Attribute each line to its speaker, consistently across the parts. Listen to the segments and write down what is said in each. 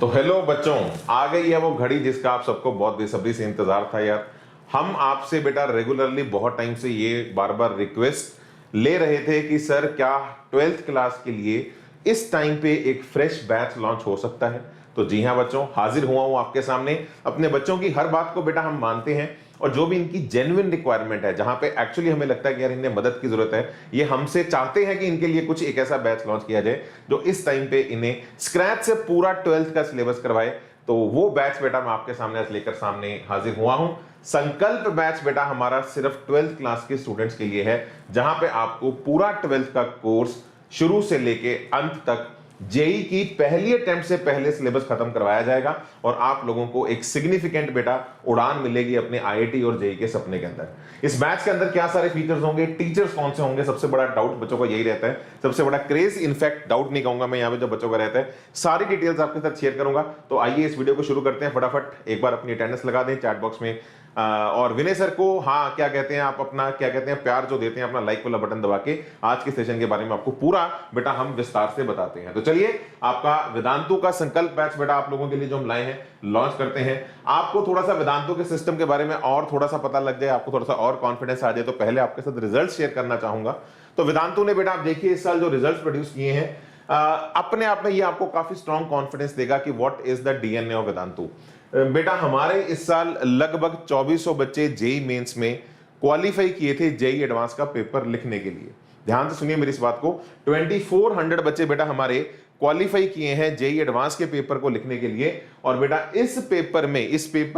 Speaker 1: तो हेलो बच्चों, आ गई है वो घड़ी जिसका आप सबको बहुत बेसब्री से इंतजार था यार। हम आपसे बेटा रेगुलरली बहुत टाइम से ये बार बार रिक्वेस्ट ले रहे थे कि सर क्या 12th क्लास के लिए इस टाइम पे एक फ्रेश बैच लॉन्च हो सकता है। तो जी हाँ बच्चों, हाजिर हुआ हूं आपके सामने। अपने बच्चों की हर बात को बेटा हम मानते हैं और जो भी इनकी जेन्युइन रिक्वायरमेंट है, जहां पे एक्चुअली हमें लगता है कि यार इन्हें मदद की जरूरत है, ये हमसे चाहते हैं कि इनके लिए कुछ एक ऐसा बैच लॉन्च किया जाए जो इस टाइम पे इन्हें स्क्रैच से पूरा 12th का सिलेबस करवाए। तो वो बैच बेटा मैं आपके सामने आज लेकर सामने हाजिर हुआ हूं। संकल्प बैच बेटा हमारा सिर्फ 12th क्लास के स्टूडेंट्स के लिए है, जहां पे आपको पूरा 12th का कोर्स शुरू से लेके अंत तक जेई की पहली अटेम्प्ट से पहले सिलेबस खत्म करवाया जाएगा और आप लोगों को एक सिग्निफिकेंट बेटा उड़ान मिलेगी अपने आईआईटी और जेई के सपने के अंदर। इस बैच के अंदर क्या सारे फीचर्स होंगे, टीचर्स कौन से होंगे, सबसे बड़ा डाउट बच्चों का यही रहता है, सबसे बड़ा क्रेज, इनफैक्ट डाउट नहीं कहूंगा मैं यहाँ पे, जो बच्चों का रहता है, सारी डिटेल्स आपके साथ शेयर करूंगा। तो आइए इस वीडियो को शुरू करते हैं। फटाफट एक बार अपनी अटेंडेंस लगा दें चैट बॉक्स में और विनय सर को हाँ क्या कहते हैं आप अपना क्या कहते हैं प्यार जो देते हैं, अपना लाइक वाला बटन दबा के आज के सेशन के बारे में आपको पूरा बेटा हम विस्तार से बताते हैं। तो चलिए आपका वेदांतु का संकल्प बैच बेटा आप लोगों के लिए जो हम लाए हैं लॉन्च करते हैं। आपको थोड़ा सा वेदांतु के सिस्टम के बारे में और थोड़ा सा पता लग जाए, आपको थोड़ा सा और कॉन्फिडेंस आ जाए, तो पहले आपके साथ रिजल्ट शेयर करना चाहूंगा। तो वेदांतु ने बेटा आप देखिए इस साल जो रिजल्ट प्रोड्यूस किए हैं, अपने आप में ये आपको काफी स्ट्रॉन्ग कॉन्फिडेंस देगा कि what is the DNA of Vedantu. बेटा हमारे इस साल लगभग 2400 बच्चे जेई मेंस में क्वालिफाई किए थे जेई एडवांस का पेपर लिखने के लिए। ध्यान से सुनिए मेरी इस बात को, 2400 बच्चे बेटा हमारे क्वालिफाई किए हैं जेई एडवांस के पेपर को लिखने के लिए। और बेटा इस पेपर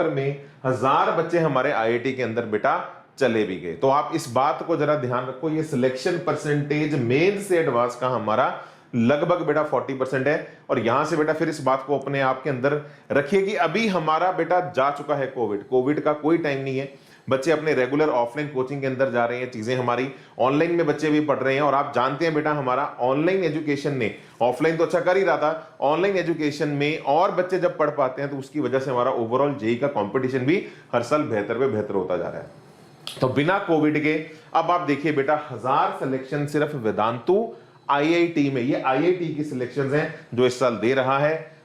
Speaker 1: में 1000 बच्चे हमारे आईआईटी के अंदर बेटा चले भी गए। तो आप इस बात को जरा ध्यान रखो, ये सिलेक्शन परसेंटेज मेन से एडवांस का हमारा लगभग बेटा 40% है। और यहां से बेटा फिर इस बात को अपने आप के अंदर रखिए कि अभी हमारा बेटा जा चुका है कोविड का कोई टाइम नहीं है। बच्चे अपने रेगुलर ऑफलाइन कोचिंग के अंदर जा रहे हैं, चीजें हमारी ऑनलाइन में बच्चे भी पढ़ रहे हैं। और आप जानते हैं बेटा हमारा ऑनलाइन एजुकेशन ने, ऑफलाइन तो अच्छा कर ही रहा था, ऑनलाइन एजुकेशन में और बच्चे जब पढ़ पाते हैं तो उसकी वजह से हमारा ओवरऑल जेई का कंपटीशन भी हर साल बेहतर पे बेहतर होता जा रहा है। तो बिना कोविड के अब आप देखिए बेटा 1000 सिलेक्शन सिर्फ वेदांतु आईआईटी में, ये आईआईटी की सिलेक्शंस हैं जो इस साल दे रहा है।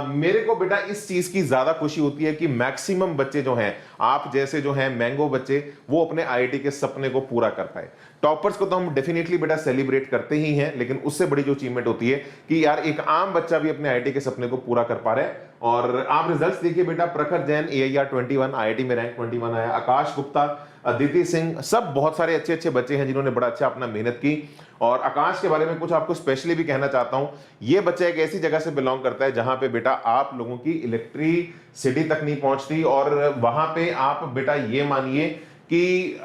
Speaker 1: मेरे को बेटा इस चीज की ज्यादा खुशी होती है कि मैक्सिमम बच्चे जो हैं, आप जैसे जो हैं मैंगो बच्चे, वो अपने आईआईटी के सपने को पूरा कर पाए। टॉपर्स को तो हम डेफिनेटली बेटा सेलिब्रेट करते ही हैं, लेकिन उससे बड़ी जो अचीवमेंट होती है कि यार एक आम बच्चा भी अपने आईआईटी के सपने को पूरा कर पा रहा है। और आप रिजल्ट्स देखिए बेटा, प्रखर जैन AIR 21 आईआईटी में रैंक 21 आया, आकाश गुप्ता, अदिति सिंह, सब बहुत सारे अच्छे अच्छे बच्चे हैं जिन्होंने बड़ा अच्छा अपना मेहनत की। और आकाश के बारे में कुछ आपको स्पेशली भी कहना चाहता हूं, ये बच्चा एक ऐसी जगह से बिलोंग करता है जहां पे बेटा आप लोगों की इलेक्ट्रिसिटी तक नहीं पहुंचती, और वहां पे आप बेटा ये मानिए कि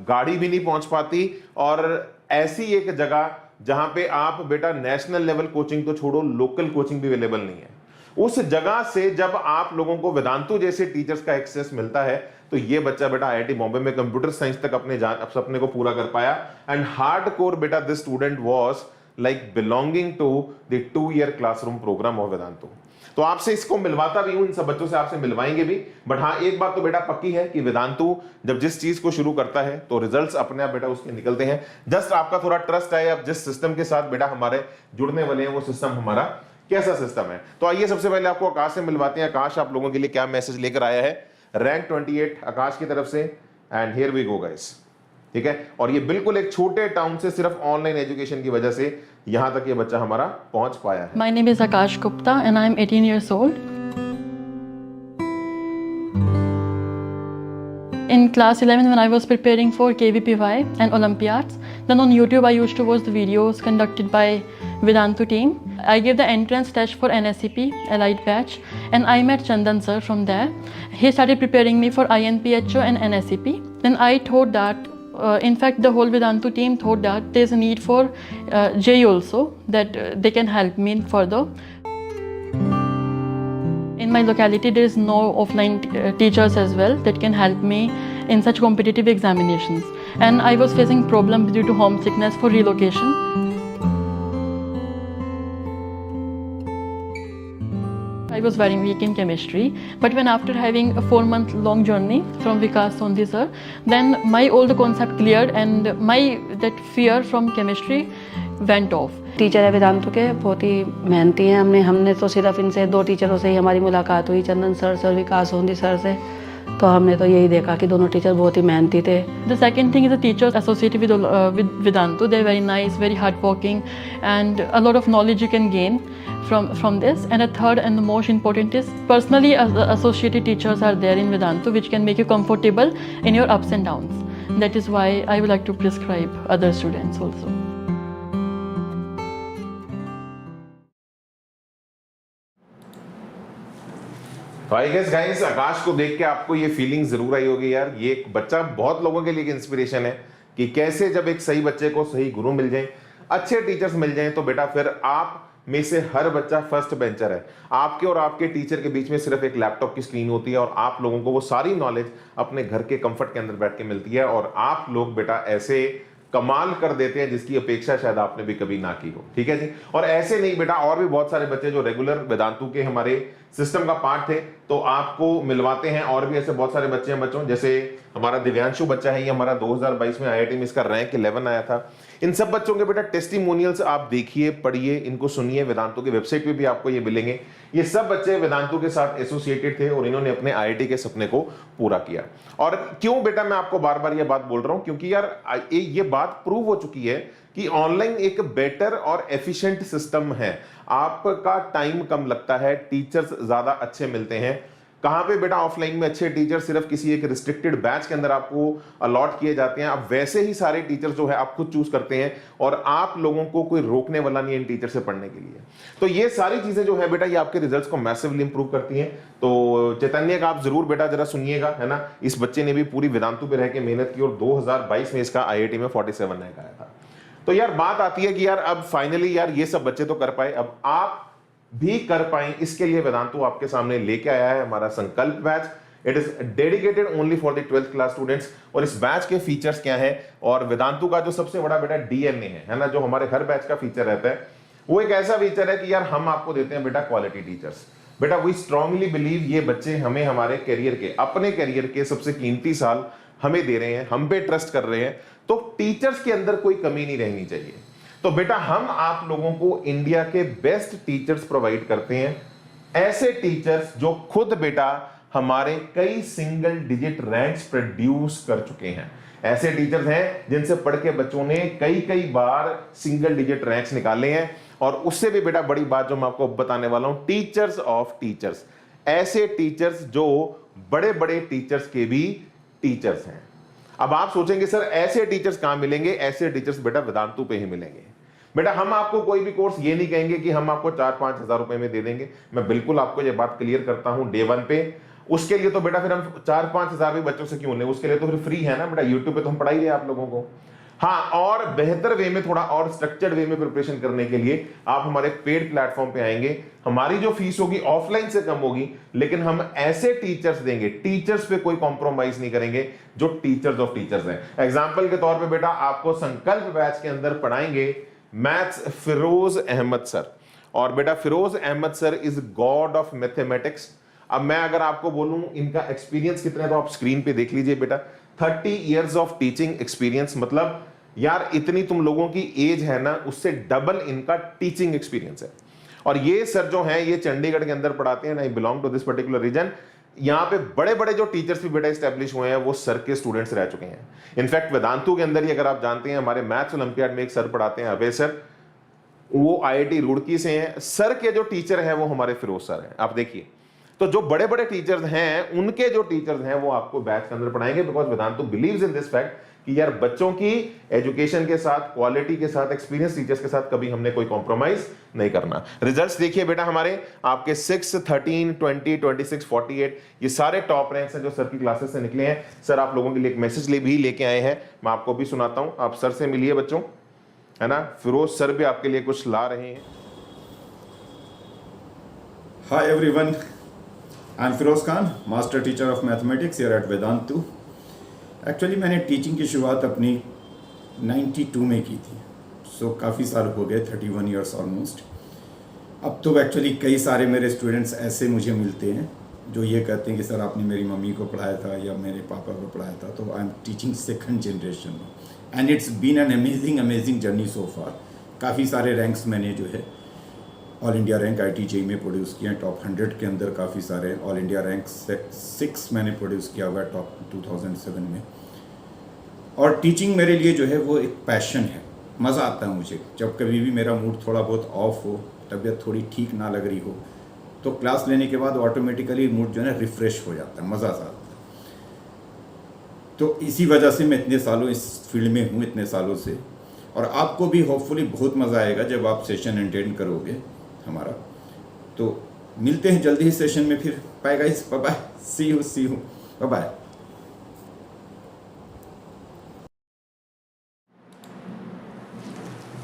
Speaker 1: गाड़ी भी नहीं पहुंच पाती। और ऐसी एक जगह जहां पे आप बेटा नेशनल लेवल कोचिंग तो छोड़ो, लोकल कोचिंग भी अवेलेबल नहीं है। उस जगह से जब आप लोगों को वेदांतु जैसे टीचर्स का एक्सेस मिलता है, तो ये बच्चा बेटा आईआईटी बॉम्बे में कंप्यूटर साइंस तक अपने सपने को पूरा कर पाया। एंड हार्डकोर बेटा this student was like belonging to the 2-year classroom program of Vedantu. तो आपसे इसको मिलवाता भी हूं, इन सब बच्चों से आपसे मिलवाएंगे भी। बट हाँ, एक बात तो बेटा पक्की है कि वेदांतु जब जिस चीज को शुरू करता है तो रिजल्ट्स अपने आप बेटा उसके निकलते हैं। जस्ट आपका थोड़ा ट्रस्ट है, अब जिस सिस्टम के साथ बेटा हमारे जुड़ने वाले हैं वो सिस्टम हमारा कैसा सिस्टम है। तो आइए सबसे पहले आपको आकाश से मिलवाते हैं। आकाश आप लोगों के लिए क्या मैसेज लेकर आया है, रैंक 28 आकाश की तरफ से। And here we go guys, ठीक है। और ये बिल्कुल एक छोटे टाउन से सिर्फ ऑनलाइन एजुकेशन की वजह से यहां तक ये बच्चा हमारा पहुंच पाया है।
Speaker 2: My name is Akash Gupta and I am 18 years old. In class 11, when I was preparing for KVPY and Olympiads, then on YouTube I used to watch the videos conducted by Vedantu team. I gave the entrance test for NSCP Allied batch and I met Chandan sir from there. He started preparing me for INPHO and NSCP. Then I thought that in fact the whole Vedantu team thought that there's a need for JEE also, that they can help me further. In my locality there is no offline teachers as well that can help me in such competitive examinations, and I was facing problems due to homesickness for relocation. I was very weak in chemistry, but when after having a 4-month long journey from Vikas Sondhi sir, then my old concept cleared and my that fear from chemistry went off.
Speaker 3: Teacher है वेदांतु के, बहुत ही मेहनती हैं। हमने तो सिर्फ इनसे 2 टीचरों से ही हमारी मुलाकात हुई, चंदन सर से और विकास सोंदी सर से, तो हमने तो यही देखा कि दोनों टीचर बहुत ही मेहनती थे।
Speaker 2: The second thing is the teachers associated with Vedantu. They're very nice, very hardworking, and a lot of knowledge you can gain from this. And the third and the most important is personally associated teachers are there in Vedantu, which can make you comfortable in your ups and downs. That is why I would like to prescribe other students also.
Speaker 1: तो I guess guys, आकाश को देख के आपको ये feeling जरूर आई होगी यार, ये एक बच्चा बहुत लोगों के लिए इंस्पिरेशन है कि कैसे जब एक सही बच्चे को सही गुरु मिल जाए, अच्छे टीचर्स मिल जाएं, तो बेटा फिर आप में से हर बच्चा फर्स्ट बेंचर है। आपके और आपके टीचर के बीच में सिर्फ एक लैपटॉप की स्क्रीन होती है और आप लोगों को वो सारी नॉलेज अपने घर के कंफर्ट के अंदर बैठ के मिलती है और आप लोग बेटा ऐसे कमाल कर देते हैं जिसकी अपेक्षा शायद आपने भी कभी ना की हो। ठीक है जी। और ऐसे नहीं बेटा, और भी बहुत सारे बच्चे जो रेगुलर वेदांतु के हमारे सिस्टम का पार्ट थे, तो आपको मिलवाते हैं। और भी ऐसे बहुत सारे बच्चे हैं बच्चों, जैसे हमारा दिव्यांशु बच्चा है, ये हमारा 2022 में IIT में इसका रैंक 11 आया था। इन सब बच्चों के बेटा टेस्टिमोनियल्स आप देखिए, पढ़िए, इनको सुनिए, वेदांतु के वेबसाइट पे भी आपको ये मिलेंगे। ये सब बच्चे वेदांतु के साथ एसोसिएटेड थे और इन्होंने अपने IIT के सपने को पूरा किया। और क्यों बेटा मैं आपको बार बार ये बात बोल रहा हूं, क्योंकि यार ये बात प्रूव हो चुकी है कि ऑनलाइन एक बेटर और एफिशिएंट सिस्टम है। आपका टाइम कम लगता है, टीचर्स ज्यादा अच्छे मिलते हैं। कहां पे बेटा ऑफलाइन में अच्छे टीचर सिर्फ किसी एक रिस्ट्रिक्टेड बैच के अंदर आपको अलॉट किए जाते हैं। अब वैसे ही सारे टीचर जो है आप खुद चूज करते हैं और आप लोगों को कोई रोकने वाला नहीं है इन टीचर से पढ़ने के लिए। तो ये सारी चीजें जो है बेटा, ये आपके रिजल्ट्स को मैसिवली इंप्रूव करती हैं। तो चैतन्य का आप जरूर बेटा जरा सुनिएगा, है ना। इस बच्चे ने भी पूरी वेदांतु पे रह के मेहनत की और 2022 में इसका IIT में 47 रैंक आया था। तो यार बात आती है कि यार अब फाइनली यार ये सब बच्चे तो कर पाए, अब आप भी कर पाए, इसके लिए वेदांतु आपके सामने लेके आया है हमारा संकल्प batch. It is dedicated only for the 12th class students. और इस बैच के फीचर्स क्या है, और वेदांतु का जो सबसे बड़ा बेटा DNA है ना, जो हमारे हर बैच का फीचर रहता है, वो एक ऐसा फीचर है कि यार हम आपको देते हैं बेटा क्वालिटी टीचर्स। बेटा वी स्ट्रांगली बिलीव ये बच्चे हमें हमारे करियर के, अपने करियर के सबसे कीमती साल हमें दे रहे हैं, हम पे ट्रस्ट कर रहे हैं, तो टीचर्स के अंदर कोई कमी नहीं रहनी चाहिए। तो बेटा हम आप लोगों को इंडिया के बेस्ट टीचर्स प्रोवाइड करते हैं, ऐसे टीचर्स जो खुद बेटा हमारे कई सिंगल डिजिट रैंक्स प्रोड्यूस कर चुके हैं। ऐसे टीचर्स हैं जिनसे पढ़ के बच्चों ने कई बार सिंगल डिजिट रैंक्स निकाले हैं। और उससे भी बेटा बड़ी बात जो मैं आपको बताने वाला हूं, टीचर्स ऑफ टीचर्स, ऐसे टीचर्स जो बड़े बड़े टीचर्स के भी टीचर्स हैं। अब आप सोचेंगे सर ऐसे टीचर्स कहां मिलेंगे, ऐसे टीचर्स बेटा वेदांतु पे ही मिलेंगे। बेटा हम आपको कोई भी कोर्स ये नहीं कहेंगे कि हम आपको 4-5 हजार रुपए में दे देंगे। मैं बिल्कुल आपको ये बात क्लियर करता हूं डे 1 पे। उसके लिए तो बेटा फिर हम 4-5 हजार भी बच्चों से क्यों लें, उसके लिए तो फिर फ्री है ना बेटा, यूट्यूब पे तो हम पढ़ाई रहे आप लोगों को। हाँ, और बेहतर वे में, थोड़ा और स्ट्रक्चर्ड वे में प्रिपरेशन करने के लिए आप हमारे पेड प्लेटफॉर्म पे आएंगे। हमारी जो फीस होगी ऑफलाइन से कम होगी, लेकिन हम ऐसे टीचर्स देंगे, टीचर्स पे कोई कॉम्प्रोमाइज नहीं करेंगे जो टीचर्स ऑफ टीचर्स हैं। एग्जाम्पल के तौर पे बेटा आपको संकल्प बैच के अंदर पढ़ाएंगे मैथ्स फिरोज अहमद सर। और बेटा Feroz Ahmed sir is god of mathematics. अब मैं अगर आपको बोलूं इनका एक्सपीरियंस कितना है, तो आप स्क्रीन पे देख लीजिए बेटा, 30 इयर्स ऑफ टीचिंग एक्सपीरियंस। मतलब यार इतनी तुम लोगों की एज है ना, उससे डबल इनका टीचिंग एक्सपीरियंस है। और ये सर जो हैं ये चंडीगढ़ के अंदर पढ़ाते हैं, I belong to this particular region. यहाँ पे बड़े बड़े जो टीचर्स भी बेटा एस्टेब्लिश हुए हैं वो सर के स्टूडेंट्स रह चुके हैं। इनफैक्ट वेदांतु के अंदर ही अगर आप जानते हैं, हमारे मैथ्स ओलंपियाड में एक सर पढ़ाते हैं अभय सर, वो IIT रुड़की से हैं। सर के जो टीचर हैं वो हमारे फिरोज सर हैं। आप देखिए, तो जो बड़े बड़े टीचर्स हैं उनके जो टीचर्स हैं वो आपको बैच के अंदर पढ़ाएंगे, because Vedantu believes in this fact कि यार बच्चों की एजुकेशन के साथ, क्वालिटी के साथ, एक्सपीरियंस टीचर्स के साथ कभी हमने कोई कॉम्प्रोमाइज नहीं करना। रिजल्ट्स देखिए बेटा हमारे आपके 6, 13, 20, 26, 48 ये सारे टॉप रैंक्स हैं जो सर की क्लासेस से निकले हैं। सर आप लोगों के लिए एक मैसेज भी लेके आए हैं, मैं आपको भी सुनाता हूं। आप सर से मिलिए बच्चों, है ना। फिरोज सर भी आपके लिए कुछ ला रहे हैं।
Speaker 4: Hi everyone, I'm Firoz Khan, master teacher of mathematics here at Vedantu. Actually मैंने टीचिंग की शुरुआत अपनी 92 में की थी, सो काफ़ी साल हो गए, 31 ईयर्स ऑलमोस्ट। अब तो एक्चुअली कई सारे मेरे स्टूडेंट्स ऐसे मुझे मिलते हैं जो ये कहते हैं कि सर आपने मेरी मम्मी को पढ़ाया था या मेरे पापा को पढ़ाया था। तो I am teaching second generation and it's been an amazing journey so far. काफ़ी सारे रैंक्स मैंने जो है all India rank IIT JEE में प्रोड्यूस किए हैं, टॉप 100 के अंदर काफ़ी सारे, ऑल इंडिया रैंक 6 मैंने प्रोड्यूस किया हुआ है टॉप 2007 में। और टीचिंग मेरे लिए जो है वो एक पैशन है, मज़ा आता है मुझे। जब कभी भी मेरा मूड थोड़ा बहुत ऑफ हो, तबीयत थोड़ी ठीक ना लग रही हो, तो क्लास लेने के बाद ऑटोमेटिकली मूड जो है ना रिफ़्रेश हो जाता है, मज़ा आता है। तो इसी वजह से मैं इतने सालों इस फील्ड में हूँ, इतने सालों से। और आपको भी होपफुली बहुत मज़ा आएगा जब आप सेशन अटेंड करोगे हमारा। तो मिलते हैं जल्दी ही सेशन में फिर। Bye guys, bye bye, see you, bye bye.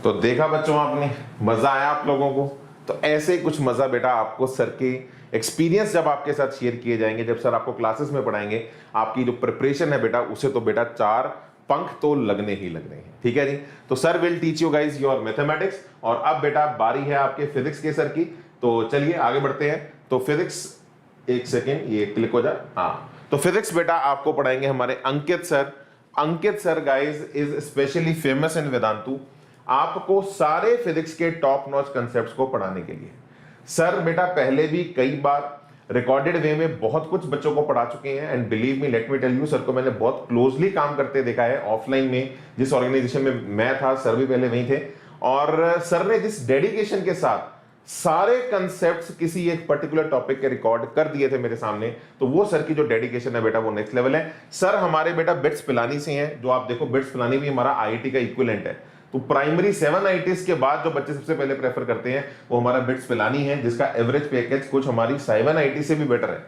Speaker 1: तो देखा बच्चों आपने, मजा आया आप लोगों को? तो ऐसे ही कुछ मजा बेटा आपको सर के एक्सपीरियंस जब आपके साथ शेयर किए जाएंगे, जब सर आपको क्लासेस में पढ़ाएंगे, आपकी जो प्रिपरेशन है बेटा उसे तो बेटा 4 पंख तो लगने ही लगने हैं। ठीक है जी। तो sir will teach you guys your mathematics. और अब बेटा बारी है आपके फिजिक्स के सर की। तो चलिए आगे बढ़ते हैं। तो फिजिक्स, एक सेकेंड ये क्लिक हो जाए। हाँ, तो फिजिक्स बेटा आपको पढ़ाएंगे हमारे Ankit sir. Ankit sir guys is specially famous in Vedantu, आपको सारे फिजिक्स के टॉप नॉच कंसेप्ट्स को पढ़ाने के लिए। सर बेटा पहले भी कई बार रिकॉर्डेड वे में बहुत कुछ बच्चों को पढ़ा चुके हैं, and believe me, let me tell you, sir को मैंने बहुत क्लोजली काम करते देखा है ऑफलाइन में। जिस ऑर्गेनाइजेशन में मैं था, सर भी पहले वहीं थे, और सर ने जिस डेडिकेशन के साथ सारे कंसेप्ट्स किसी एक पर्टिकुलर टॉपिक के रिकॉर्ड कर दिए थे मेरे सामने, तो वो सर की जो डेडिकेशन है बेटा वो नेक्स्ट लेवल है। सर हमारे बेटा बिट्स पिलानी से हैं, जो आप देखो बिट्स पिलानी भी हमारा IIT का इक्विवेलेंट है। तो प्राइमरी 7 IITs के बाद जो बच्चे सबसे पहले प्रेफर करते हैं वो हमारा बिट्स पिलानी है, जिसका एवरेज पैकेज कुछ हमारी 7 IIT से भी बेटर है।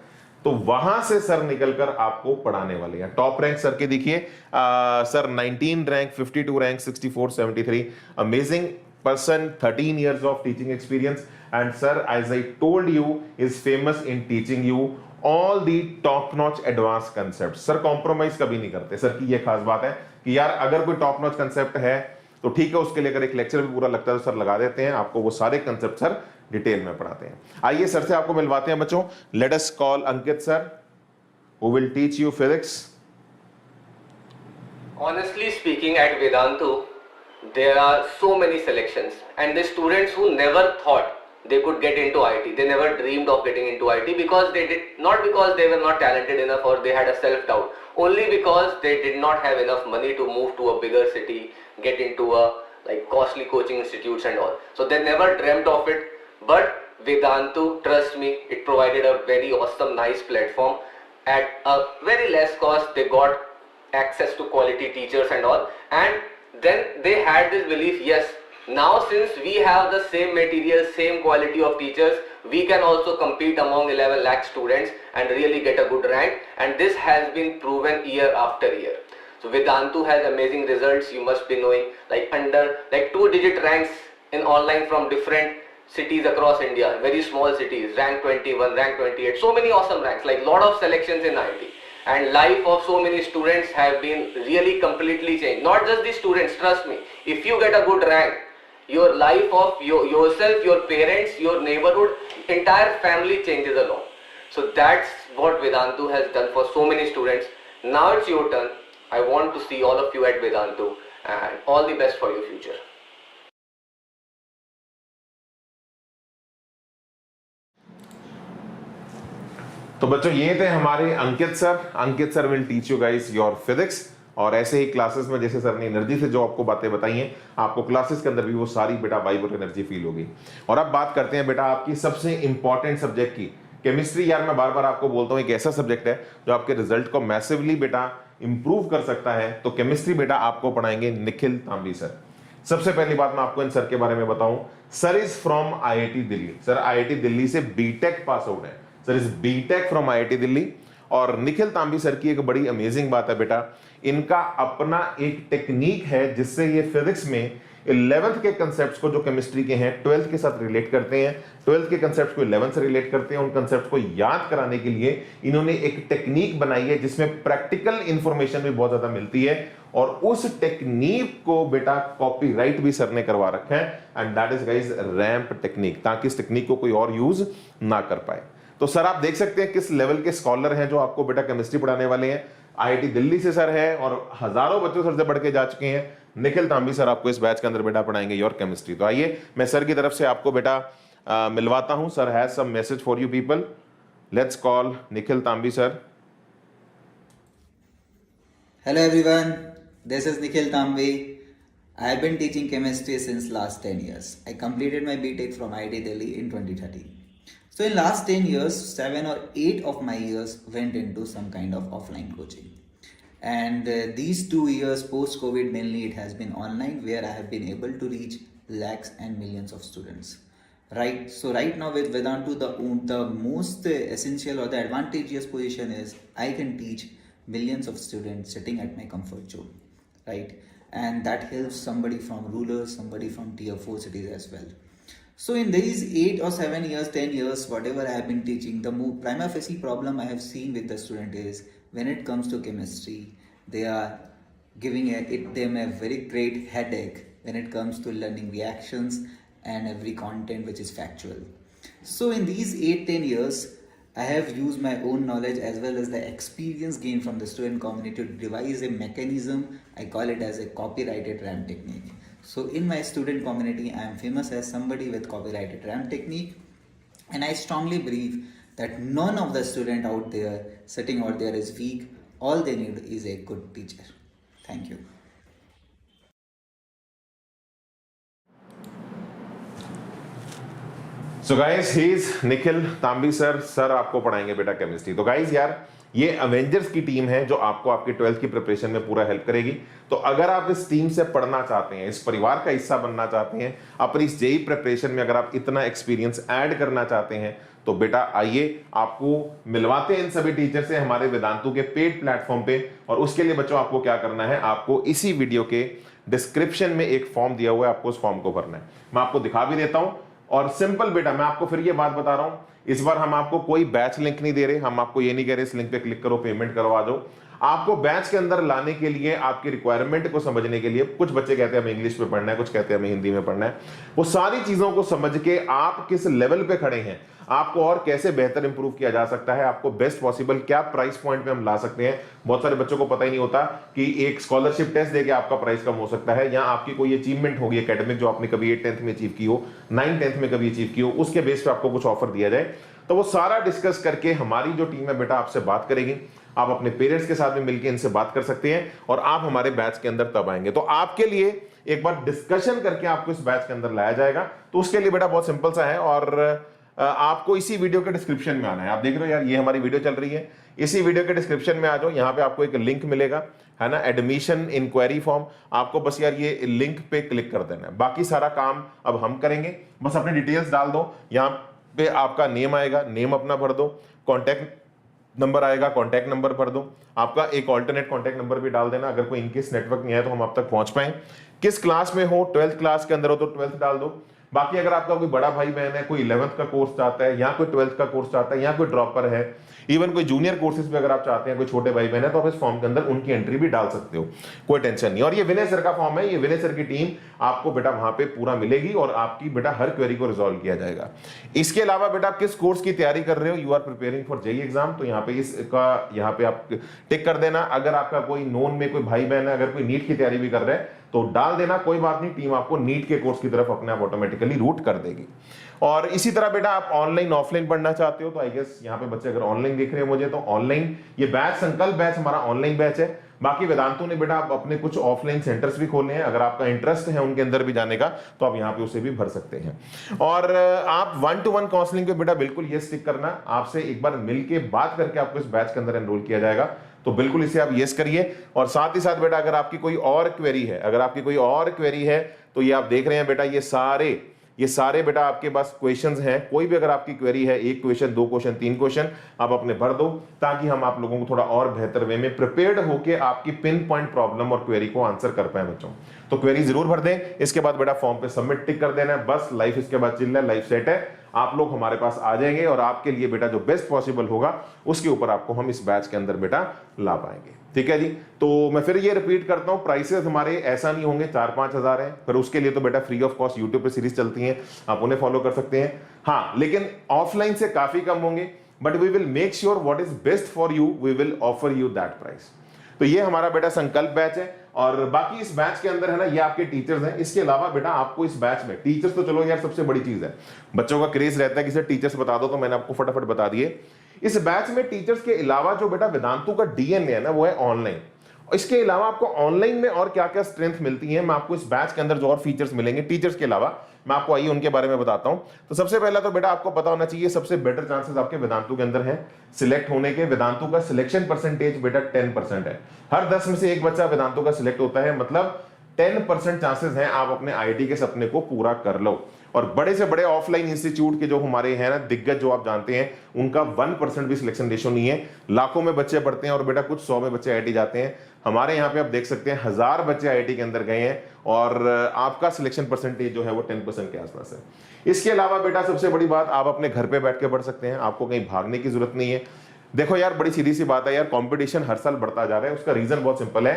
Speaker 1: तो वहां से सर निकलकर आपको पढ़ाने वाले हैं। टॉप रैंक सर के देखिए, sir 19 rank, 52 rank, 64, 73, amazing person, 13 years of teaching experience, and sir, as I told you, is famous in teaching you all the top notch advanced concepts. Sir compromise कभी नहीं करते। Sir की ये खास बात है कि यार अगर कोई टॉप नॉच कंसेप्ट है तो ठीक है, उसके लिए अगर एक लेक्चर भी पूरा लगता है तो सर लगा देते हैं, आपको वो सारे कंसेप्ट सर डिटेल में पढ़ाते हैं। आइए सर से आपको मिलवाते हैं बच्चों। Let us call Ankit sir, who will teach you physics.
Speaker 5: Honestly speaking, at Vedantu, there are so many selections, and the students who never thought they could get into IT, they never dreamed of getting into IT, because they did not, because they were not talented enough or they had a self doubt, only because they did not have enough money to move to a bigger city, get into a like costly coaching institutes and all. So they never dreamt of it. But Vedantu, trust me, it provided a very awesome, nice platform at a very less cost. They got access to quality teachers and all, and then they had this belief, yes, now since we have the same material, same quality of teachers, we can also compete among 11 lakh students and really get a good rank, and this has been proven year after year. So Vedantu has amazing results, you must be knowing, like under like 2-digit ranks in online from different cities across India, very small cities, rank 21, rank 28, so many awesome ranks, like lot of selections in IT. And life of so many students have been really completely changed. Not just the students, trust me, if you get a good rank, your life of yourself, your parents, your neighborhood, entire family changes along. So that's what Vedantu has done for so many students. Now it's your turn. I want to see all of you at Vedantu, and all the best for your future.
Speaker 1: तो बच्चों ये थे हमारे Ankit sir. Ankit sir will teach you guys your physics. और ऐसे ही classes में जैसे sir ने एनर्जी से जो आपको बातें बताई हैं, आपको क्लासेस के अंदर भी वो सारी बेटा वाइब और एनर्जी फील होगी। और अब बात करते हैं बेटा आपकी सबसे इंपॉर्टेंट सब्जेक्ट की, केमिस्ट्री। यार मैं बार बार आपको बोलता हूँ एक ऐसा सब्जेक्ट है जो आपके रिजल्ट को मैसिवली बेटा इंप्रूव कर सकता है। तो केमिस्ट्री बेटा आपको पढ़ाएंगे निखिल तांबी सर। सबसे पहली बात मैं आपको इन सर के बारे में बताऊं, sir is from IIT Delhi. Sir IIT Delhi से बीटेक पास आउट है। Sir is BTech from IIT Delhi. और निखिल तांबी सर की एक बड़ी अमेजिंग बात है बेटा, इनका अपना एक टेक्निक है जिससे ये फिजिक्स में 11th के कंसेप्ट्स को जो केमिस्ट्री के हैं 12th के साथ रिलेट करते हैं, 12th के कंसेप्ट्स को 11th से रिलेट करते हैं। उन कंसेप्ट्स को याद कराने के लिए इन्होंने एक टेक्निक बनाई है जिसमें प्रैक्टिकल इंफॉर्मेशन भी बहुत ज्यादा मिलती है। और उस टेक्निक को बेटा कॉपीराइट भी सर ने करवा रखा है, and that is guys ramp technique, ताकि इस टेक्निक को कोई और यूज ना कर पाए। तो सर आप देख सकते हैं किस लेवल के स्कॉलर हैं जो आपको बेटा केमिस्ट्री पढ़ाने वाले हैं। IIT दिल्ली से सर है और हजारों बच्चों सर से बढ़ के जा चुके हैं। निखिल तांबी सर आपको इस बैच के अंदर बेटा पढ़ाएंगे योर केमिस्ट्री। तो आइए मैं सर की तरफ से आपको बेटा मिलवाता हूं। Sir has some message for you people. Let's call Nikhil Tambi sir.
Speaker 6: Hello everyone, this is Nikhil Tambi. I have been teaching chemistry since last 10 years. I completed my BTech from IIT Delhi in 2013. So in last 10 years, 7 or 8 of my years went into some kind of offline coaching. And these 2 years post-COVID mainly it has been online, where I have been able to reach lakhs and millions of students. Right, so right now with Vedantu, the most essential or the advantageous position is I can teach millions of students sitting at my comfort zone, right? And that helps somebody from rural, somebody from tier 4 cities as well. So in these 8 or 7 years, 10 years, whatever I have been teaching, the prima facie problem I have seen with the student is when it comes to chemistry, they are giving them a very great headache when it comes to learning reactions and every content which is factual. So in these 8-10 years, I have used my own knowledge as well as the experience gained from the student community to devise a mechanism. I call it as a copyrighted RAM technique. So in my student community, I am famous as somebody with copyrighted RAM technique. And I strongly believe that none of the student out there, sitting out there is weak. All they need is a good teacher. Thank you.
Speaker 1: So guys he is Nikhil Tambi sir. Sir आपको पढ़ाएंगे बेटा chemistry. तो guys यार ये Avengers की team है जो आपको आपकी 12th की प्रिपरेशन में पूरा हेल्प करेगी। तो अगर आप इस टीम से पढ़ना चाहते हैं, इस परिवार का हिस्सा बनना चाहते हैं, अपनी इस जेई प्रिपरेशन में अगर आप इतना एक्सपीरियंस ऐड करना चाहते हैं, तो बेटा आइए आपको मिलवाते हैं इन सभी टीचर से हमारे वेदांतु के पेड प्लेटफॉर्म पे। और उसके लिए बच्चों आपको क्या करना है, आपको इसी वीडियो के डिस्क्रिप्शन में एक फॉर्म दिया हुआ है, आपको उस फॉर्म को भरना है। मैं आपको दिखा भी देता हूं। और सिंपल बेटा, मैं आपको फिर ये बात बता रहा हूं, इस बार हम आपको कोई बैच लिंक नहीं दे रहे। हम आपको ये नहीं कह रहे इस लिंक पे क्लिक करो, पेमेंट करो, आ जाओ। आपको बैच के अंदर लाने के लिए, आपकी रिक्वायरमेंट को समझने के लिए, कुछ बच्चे कहते हैं हमें इंग्लिश में पढ़ना है, कुछ कहते हैं हमें हिंदी में पढ़ना है, वो सारी चीजों को समझ के आप किस लेवल पे खड़े हैं, आपको और कैसे बेहतर इंप्रूव किया जा सकता है, आपको बेस्ट पॉसिबल क्या प्राइस पॉइंट पे हम ला सकते हैं। बहुत सारे बच्चों को पता ही नहीं होता कि एक स्कॉलरशिप टेस्ट देके आपका प्राइस कम हो सकता है, या आपकी कोई अचीवमेंट होगी एकेडमिक जो आपने कभी 8th-10th में अचीव की हो, 9th-10th में कभी अचीव की हो, उसके बेस पे आपको कुछ ऑफर दिया जाए। तो वो सारा डिस्कस करके हमारी जो टीम है बेटा आपसे बात करेगी। आप अपने पेरेंट्स के साथ में मिलकर इनसे बात कर सकते हैं और आप हमारे बैच के अंदर तब आएंगे। तो आपके लिए एक बार डिस्कशन करके आपको इस बैच के अंदर लाया जाएगा। तो उसके लिए बेटा बहुत सिंपल सा है, और आपको इसी वीडियो के डिस्क्रिप्शन में आना है। आप देख रहे हो यार, ये हमारी वीडियो चल रही है, इसी वीडियो के डिस्क्रिप्शन में आ जाओ। यहाँ पे आपको एक लिंक मिलेगा, है ना, एडमिशन इंक्वायरी फॉर्म। आपको बस यार ये लिंक पे क्लिक कर देना है, बाकी सारा काम अब हम करेंगे। बस अपनी डिटेल्स डाल दो, यहाँ पे आपका नेम आएगा, नेम अपना भर दो, कॉन्टैक्ट नंबर आएगा, कॉन्टैक्ट नंबर भर दो, आपका एक ऑल्टरनेट कॉन्टैक्ट नंबर भी डाल देना, अगर कोई इनकेस नेटवर्क नहीं है तो हम आप तक पहुंच पाए। किस क्लास में हो, 12th क्लास के अंदर हो तो 12th डाल दो। बाकी अगर आपका कोई बड़ा भाई बहन है, कोई 11th का कोर्स चाहता है, या कोई 12th का कोर्स चाहता है, या कोई ड्रॉपर है, इवन कोई जूनियर कोर्सेज में अगर आप चाहते हैं, कोई छोटे भाई बहन है, तो आप इस फॉर्म के अंदर उनकी एंट्री भी डाल सकते हो, कोई टेंशन नहीं। और ये विनय सर का फॉर्म है, ये विनय सर की टीम आपको बेटा वहां पे पूरा मिलेगी और आपकी बेटा हर क्वेरी को रिजॉल्व किया जाएगा। इसके अलावा बेटा आप किस कोर्स की तैयारी कर रहे हो, you are preparing for JEE exam, तो यहाँ पे इसका यहाँ पे आप टिक कर देना। अगर आपका कोई नोन में कोई भाई बहन है, अगर कोई नीट की तैयारी भी कर रहे हैं तो डाल देना, कोई बात नहीं, टीम आपको नीट के कोर्स की तरफ अपने आप ऑटोमेटिकली रूट कर देगी। और इसी तरह बेटा आप ऑनलाइन ऑफलाइन पढ़ना चाहते हो तो आई गेस यहाँ पे बच्चे अगर ऑनलाइन देख रहे हो मुझे, तो ऑनलाइन ये बैच, संकल्प बैच हमारा ऑनलाइन बैच है। बाकी वेदांतु ने बेटा आप अपने कुछ ऑफलाइन सेंटर्स भी खोले हैं, अगर आपका इंटरेस्ट है उनके अंदर भी जाने का तो आप यहाँ पे उसे भी भर सकते हैं। और आप 1-to-1 काउंसलिंग पे बेटा बिल्कुल ये स्टिक करना, आपसे एक बार मिलके बात करके आपको इस बैच के अंदर एनरोल किया जाएगा, तो बिल्कुल इसे आप यस करिए। और साथ ही साथ बेटा अगर आपकी कोई और क्वेरी है, अगर आपकी कोई और क्वेरी है तो ये आप देख रहे हैं बेटा, ये सारे बेटा आपके पास क्वेश्चंस हैं। कोई भी अगर आपकी क्वेरी है, 1 क्वेश्चन, 2 क्वेश्चन, 3 क्वेश्चन, आप अपने भर दो, ताकि हम आप लोगों को थोड़ा और बेहतर वे में प्रिपेयर्ड होकर आपकी पिन पॉइंट प्रॉब्लम और क्वेरी को आंसर कर पाए बच्चों। तो क्वेरी जरूर भर दें। इसके बाद बेटा फॉर्म पे सबमिट टिक कर देना है, बस लाइफ इसके बाद चिल्ला, लाइफ सेट है। आप लोग हमारे पास आ जाएंगे और आपके लिए बेटा जो बेस्ट पॉसिबल होगा उसके ऊपर आपको हम इस बैच के अंदर बेटा ला पाएंगे। ठीक है जी। तो मैं फिर ये रिपीट करता हूं, प्राइसेस हमारे ऐसा नहीं होंगे 4-5 हजार है, फिर उसके लिए तो बेटा फ्री ऑफ कॉस्ट यूट्यूब पे सीरीज चलती हैं, आप उन्हें फॉलो कर सकते हैं। हाँ, लेकिन ऑफलाइन से काफी कम होंगे, but we will make sure what is best for you, we will offer you that price. तो ये हमारा बेटा संकल्प बैच है। और बाकी इस बैच के अंदर है ना, ये आपके टीचर्स हैं। इसके अलावा बेटा आपको इस बैच में टीचर्स तो चलो यार सबसे बड़ी चीज है, बच्चों का क्रेज रहता है कि सर टीचर्स बता दो, तो मैंने आपको फटाफट बता दिए। इस बैच में टीचर्स के अलावा जो बेटा वेदांतु का डीएनए है ना, वो है ऑनलाइन। इसके अलावा आपको ऑनलाइन में और क्या क्या स्ट्रेंथ मिलती है, मैं आपको इस बैच के अंदर जो और फीचर्स मिलेंगे टीचर्स के अलावा, मैं आपको आइए उनके बारे में बताता हूं। तो सबसे पहला तो बेटा आपको पता होना चाहिए, सबसे बेटर चांसेस आपके वेदांतु के अंदर है सिलेक्ट होने के। वेदांतु का सिलेक्शन परसेंटेज बेटा 10% है। हर 10 में से एक बच्चा वेदांतु का सिलेक्ट होता है, मतलब 10% चांसेस हैं आप अपने आईआईटी के सपने को पूरा कर लो। और बड़े से बड़े ऑफलाइन इंस्टीट्यूट के जो हमारे हैं ना दिग्गज, जो आप जानते हैं, उनका 1% भी सिलेक्शन रेशियो नहीं है। लाखों में बच्चे पढ़ते हैं और बेटा कुछ 100 में बच्चे आईआईटी जाते हैं। हमारे यहाँ पे आप देख सकते हैं 1000 बच्चे आईआईटी के अंदर गए हैं और आपका सिलेक्शन परसेंटेज जो है वो 10% के आसपास है। इसके अलावा बेटा सबसे बड़ी बात, आप अपने घर पे बैठ के पढ़ सकते हैं, आपको कहीं भागने की जरूरत नहीं है। देखो यार, बड़ी सीधी सी बात है यार, कंपटीशन हर साल बढ़ता जा रहा है। उसका रीजन बहुत सिंपल है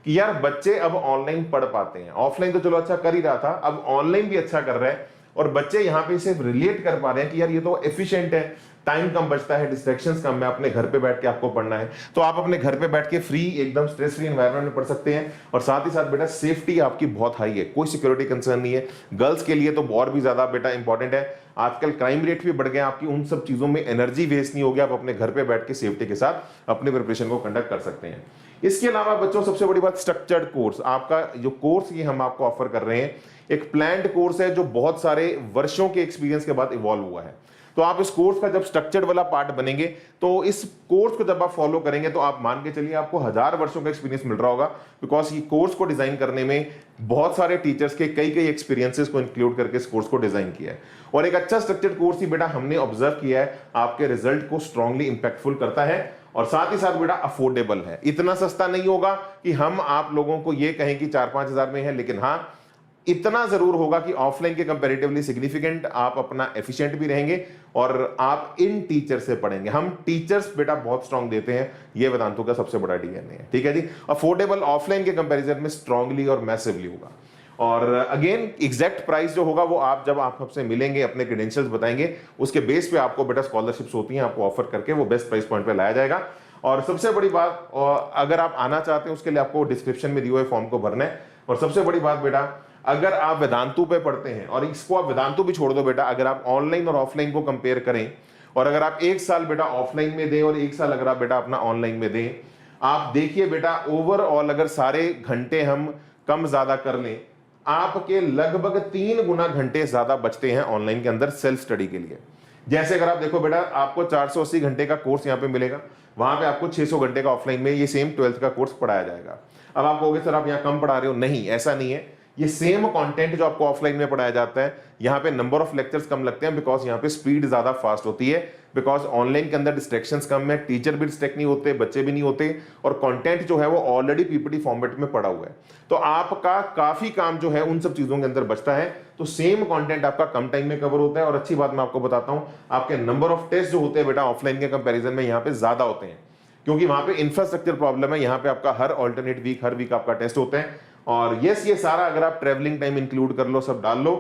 Speaker 1: कि यार बच्चे अब ऑनलाइन पढ़ पाते हैं। ऑफलाइन तो चलो अच्छा कर ही रहा था, अब ऑनलाइन भी अच्छा कर रहा है और बच्चे यहाँ पे सिर्फ रिलेट कर पा रहे हैं कि यार ये तो एफिशिएंट है, टाइम कम बचता है, डिस्ट्रैक्शंस कम है, अपने घर पे बैठ के आपको पढ़ना है तो आप अपने घर पे बैठ के फ्री, एकदम स्ट्रेस फ्री एनवायरनमेंट में पढ़ सकते हैं। और साथ ही साथ बेटा सेफ्टी आपकी बहुत हाई है, कोई सिक्योरिटी कंसर्न नहीं है। गर्ल्स के लिए तो और भी ज्यादा बेटा इंपॉर्टेंट है। आजकल क्राइम रेट भी बढ़ गया, आपकी उन सब चीजों में एनर्जी वेस्ट नहीं होगी, आप अपने घर पे बैठ के सेफ्टी के साथ अपने प्रिपरेशन को कंडक्ट कर सकते हैं। इसके अलावा बच्चों सबसे बड़ी बात, स्ट्रक्चर्ड कोर्स। आपका जो कोर्स ये हम आपको ऑफर कर रहे हैं, एक प्लान्ड कोर्स है जो बहुत सारे वर्षों के एक्सपीरियंस के बाद इवॉल्व हुआ है। तो आप इस कोर्स का जब स्ट्रक्चर्ड वाला पार्ट बनेंगे, तो इस कोर्स को जब आप फॉलो करेंगे तो आप मान के चलिए आपको 1000 वर्षों का एक्सपीरियंस मिल रहा होगा। बिकॉज ये कोर्स को डिजाइन करने में बहुत सारे टीचर्स के कई एक्सपीरियंसेस को इंक्लूड करके इस कोर्स को डिजाइन किया है। और एक अच्छा स्ट्रक्चर्ड कोर्स ही बेटा हमने ऑब्जर्व किया है आपके रिजल्ट को स्ट्रांगली इंपैक्टफुल करता है। और साथ ही साथ बेटा अफोर्डेबल है, इतना सस्ता नहीं होगा कि हम आप लोगों को ये कहें कि 4-5 हजार में है, लेकिन हाँ इतना जरूर होगा कि ऑफलाइन के कंपैरेटिवली सिग्निफिकेंट आप अपना एफिशिएंट भी रहेंगे और आप इन टीचर से पढ़ेंगे। हम टीचर्स बेटा बहुत स्ट्रांग देते हैं, ये वेदांतु का सबसे बड़ा डीएनए है। ठीक है जी, अफोर्डेबल ऑफलाइन के कंपैरिजन में स्ट्रांगली और मैसिवली होगा। और अगेन एग्जैक्ट प्राइस जो होगा वो आप जब आप हमसे मिलेंगे, अपने क्रेडेंशियल्स बताएंगे, उसके बेस पे आपको बेटा स्कॉलरशिप्स होती हैं, आपको ऑफर करके वो बेस्ट प्राइस पॉइंट पे लाया जाएगा। और सबसे बड़ी बात, अगर आप आना चाहते हैं उसके लिए आपको डिस्क्रिप्शन में दिए हुए फॉर्म को भरना है। और सबसे बड़ी बात बेटा, अगर आप वेदांतु पे पढ़ते हैं, और इसको आप वेदांतु भी छोड़ दो बेटा, अगर आप ऑनलाइन और ऑफलाइन को कंपेयर करें और अगर आप 1 साल बेटा ऑफलाइन में दें और 1 साल अगर आप बेटा अपना ऑनलाइन में दें, आप देखिए बेटा ओवरऑल अगर सारे घंटे हम कम ज्यादा कर लें, आपके लगभग 3 गुना घंटे ज्यादा बचते हैं ऑनलाइन के अंदर सेल्फ स्टडी के लिए। जैसे अगर आप देखो बेटा, आपको 480 घंटे का कोर्स यहाँ पे मिलेगा, वहां पे आपको 600 घंटे का ऑफलाइन में ये सेम 12th का कोर्स पढ़ाया जाएगा। अब आप कहोगे सर आप यहाँ कम पढ़ा रहे हो, नहीं ऐसा नहीं है। ये सेम कंटेंट जो आपको ऑफलाइन में पढ़ाया जाता है, यहाँ पे नंबर ऑफ लेक्चर्स कम लगते हैं बिकॉज यहाँ पे स्पीड ज्यादा फास्ट होती है। बिकॉज ऑनलाइन के अंदर डिस्ट्रैक्शंस कम है, टीचर भी डिस्ट्रैक्ट नहीं होते, बच्चे भी नहीं होते, और कंटेंट जो है वो ऑलरेडी पीपीटी फॉर्मेट में पड़ा हुआ है। तो आपका काफी काम जो है उन सब चीजों के अंदर बचता है। तो सेम कंटेंट आपका कम टाइम में कवर होता है। और अच्छी बात मैं आपको बताता हूं, आपके नंबर ऑफ टेस्ट जो होते हैं बेटा ऑफलाइन के कंपैरिजन में यहाँ पे ज्यादा होते हैं, क्योंकि वहां पे इंफ्रास्ट्रक्चर प्रॉब्लम है। यहाँ पे आपका हर ऑल्टरनेट वीक, हर वीक आपका टेस्ट होता है। और यस, ये सारा अगर आप ट्रेवलिंग टाइम इंक्लूड कर लो, सब डाल लो,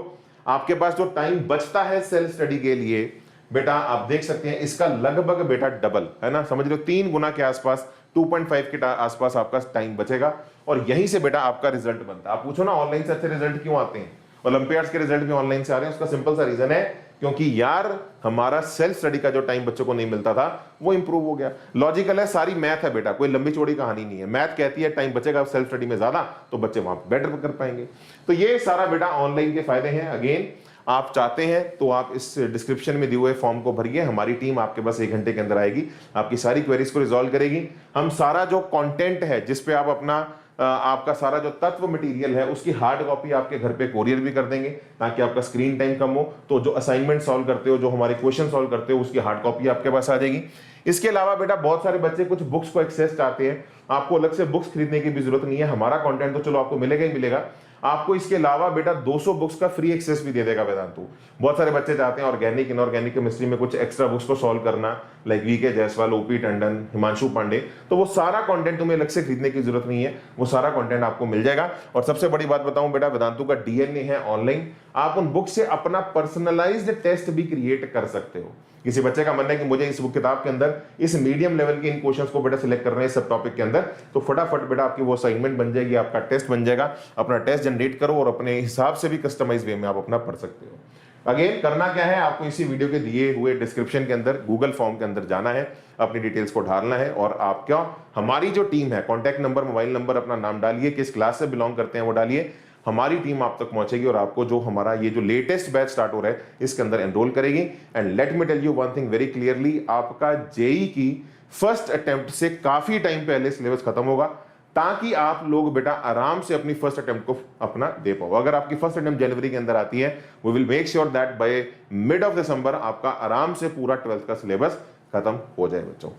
Speaker 1: आपके पास जो टाइम बचता है सेल्फ स्टडी के लिए बेटा, आप देख सकते हैं इसका लगभग बेटा डबल है ना, समझ लो 3 गुना के आसपास, 2.5 के आसपास आपका टाइम बचेगा। और यहीं से बेटा आपका रिजल्ट बनता है। आप पूछो ना ऑनलाइन से अच्छे रिजल्ट क्यों आते हैं, ओलंपियाड्स के रिजल्ट भी ऑनलाइन से आ रहे हैं, उसका सिंपल सा रीजन है क्योंकि यार हमारा सेल्फ स्टडी का जो टाइम बच्चों को नहीं मिलता था वो इंप्रूव हो गया। लॉजिकल है, सारी मैथ है बेटा, कोई लंबी चौड़ी कहानी नहीं है। मैथ कहती है टाइम बचेगा सेल्फ स्टडी में ज्यादा, तो बच्चे वहां बेटर कर पाएंगे। तो ये सारा बेटा ऑनलाइन के फायदे हैं। अगेन आप चाहते हैं तो आप इस डिस्क्रिप्शन में दिए हुए फॉर्म को भरिए, हमारी टीम आपके पास 1 घंटे के अंदर आएगी, आपकी सारी क्वेरीज को रिजॉल्व करेगी। हम सारा जो कंटेंट है जिसपे आप अपना आपका सारा जो तत्व मटेरियल है उसकी हार्ड कॉपी आपके घर पे कोरियर भी कर देंगे, ताकि आपका स्क्रीन टाइम कम हो। तो जो असाइनमेंट सॉल्व करते हो, जो हमारे क्वेश्चन सॉल्व करते हो, उसकी हार्ड कॉपी आपके पास आ जाएगी। इसके अलावा बेटा बहुत सारे बच्चे कुछ बुक्स को एक्सेस चाहते हैं, आपको अलग से बुक्स खरीदने की भी जरूरत नहीं है। हमारा कंटेंट तो चलो आपको मिलेगा ही मिलेगा, आपको इसके अलावा बेटा 200 बुक्स का फ्री एक्सेस भी दे देगा वेदांतु। बहुत सारे बच्चे चाहते हैं ऑर्गेनिक, इनऑर्गेनिक केमिस्ट्री में कुछ एक्स्ट्रा बुक्स को सॉल्व करना, like VK Jaiswal, OP Tandon, Himanshu Pandey, तो वो सारा कंटेंट तुम्हें अलग से खरीदने की जरूरत नहीं है, वो सारा कंटेंट आपको मिल जाएगा। और सबसे बड़ी बात बताऊं बेटा, वेदांतु का डीएनए है ऑनलाइन, आप उन बुक से अपना पर्सनलाइज्ड टेस्ट भी क्रिएट कर सकते हो। किसी बच्चे का मन है कि मुझे इस बुक किताब के अंदर इस मीडियम लेवल के इन क्वेश्चंस को बेटा सिलेक्ट करना है सब टॉपिक के अंदर, तो फटाफट बेटा आपकी वो असाइनमेंट बन जाएगी, आपका टेस्ट बन जाएगा। अपना टेस्ट जनरेट करो और अपने हिसाब से भी कस्टमाइज वे में आप अपना पढ़ सकते हो। अगेन करना क्या है, आपको इसी वीडियो के दिए हुए डिस्क्रिप्शन के अंदर गूगल फॉर्म के अंदर जाना है, अपनी डिटेल्स को डालना है और आप क्या, हमारी जो टीम है, कॉन्टैक्ट नंबर, मोबाइल नंबर, अपना नाम डालिए, किस क्लास से बिलोंग करते हैं वो डालिए, हमारी टीम आप तक पहुंचेगी और आपको जो हमारा ये जो लेटेस्ट बैच स्टार्ट हो रहा है इसके अंदर एनरोल करेगी। And let me tell you one thing very clearly, आपका जेई की फर्स्ट अटेम्प्ट से काफी टाइम पहले सिलेबस खत्म होगा, ताकि आप लोग बेटा आराम से अपनी फर्स्ट अटेम्प्ट को अपना दे पाओ। अगर आपकी फर्स्ट अटेम्प्ट जनवरी के अंदर आती है, we will make sure that by mid of December आपका आराम से पूरा 12th का सिलेबस खत्म हो जाए बच्चों।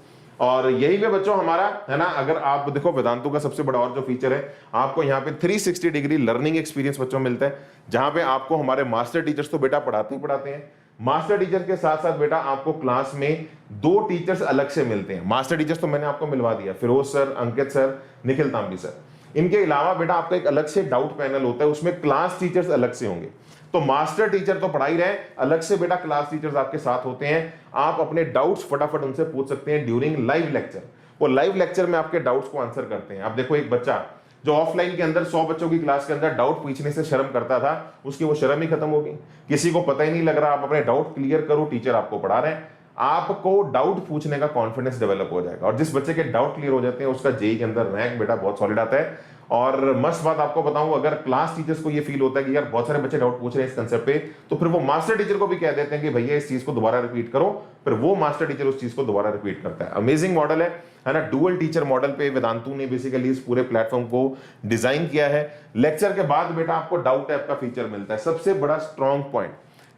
Speaker 1: और यही पे बच्चों हमारा है ना, अगर आप देखो वेदांतु का सबसे बड़ा और जो फीचर है, आपको यहाँ पे 360 डिग्री लर्निंग एक्सपीरियंस बच्चों मिलता है, जहां पे आपको हमारे मास्टर टीचर्स तो बेटा पढ़ाते ही पढ़ाते हैं, मास्टर टीचर के साथ साथ बेटा आपको क्लास में 2 टीचर्स अलग से मिलते हैं। मास्टर टीचर्स तो मैंने आपको मिलवा दिया, Firoz sir, Ankit sir, Nikhil Tambi sir. इनके अलावा बेटा आपका एक अलग से डाउट पैनल होता है, उसमें क्लास टीचर्स अलग से होंगे। तो मास्टर टीचर तो पढ़ा ही रहे, अलग से बेटा क्लास टीचर्स आपके साथ होते हैं, आप अपने डाउट्स फटाफट उनसे पूछ सकते हैं ड्यूरिंग लाइव लेक्चर। वो लाइव लेक्चर में आपके डाउट्स को आंसर करते हैं। आप देखो, एक बच्चा जो ऑफलाइन के अंदर 100 बच्चों की क्लास के अंदर डाउट पूछने से शर्म करता था, उसकी वो शर्म ही खत्म होगी, किसी को पता ही नहीं लग रहा, आप अपने डाउट क्लियर करो, टीचर आपको पढ़ा रहे हैं, आपको डाउट पूछने का कॉन्फिडेंस डेवलप हो जाएगा। और जिस बच्चे के डाउट क्लियर हो जाते हैं उसका जेई के अंदर रैंक बेटा बहुत सॉलिड आता है। और मस्त बात आपको बताऊं, अगर क्लास टीचर्स को ये फील होता है कि यार बहुत सारे बच्चे डाउट पूछ रहे हैं इस कंसेप्ट पे, तो फिर वो मास्टर टीचर को भी कह देते हैं कि भैया इस चीज को दोबारा रिपीट करो, फिर वो मास्टर टीचर उस चीज को दोबारा रिपीट करता है। अमेजिंग मॉडल है ना, डुअल टीचर मॉडल पे वेदांतु ने बेसिकली इस पूरे प्लेटफॉर्म को डिजाइन किया है। लेक्चर के बाद बेटा आपको डाउट ऐप का फीचर मिलता है, सबसे बड़ा स्ट्रॉन्ग पॉइंट,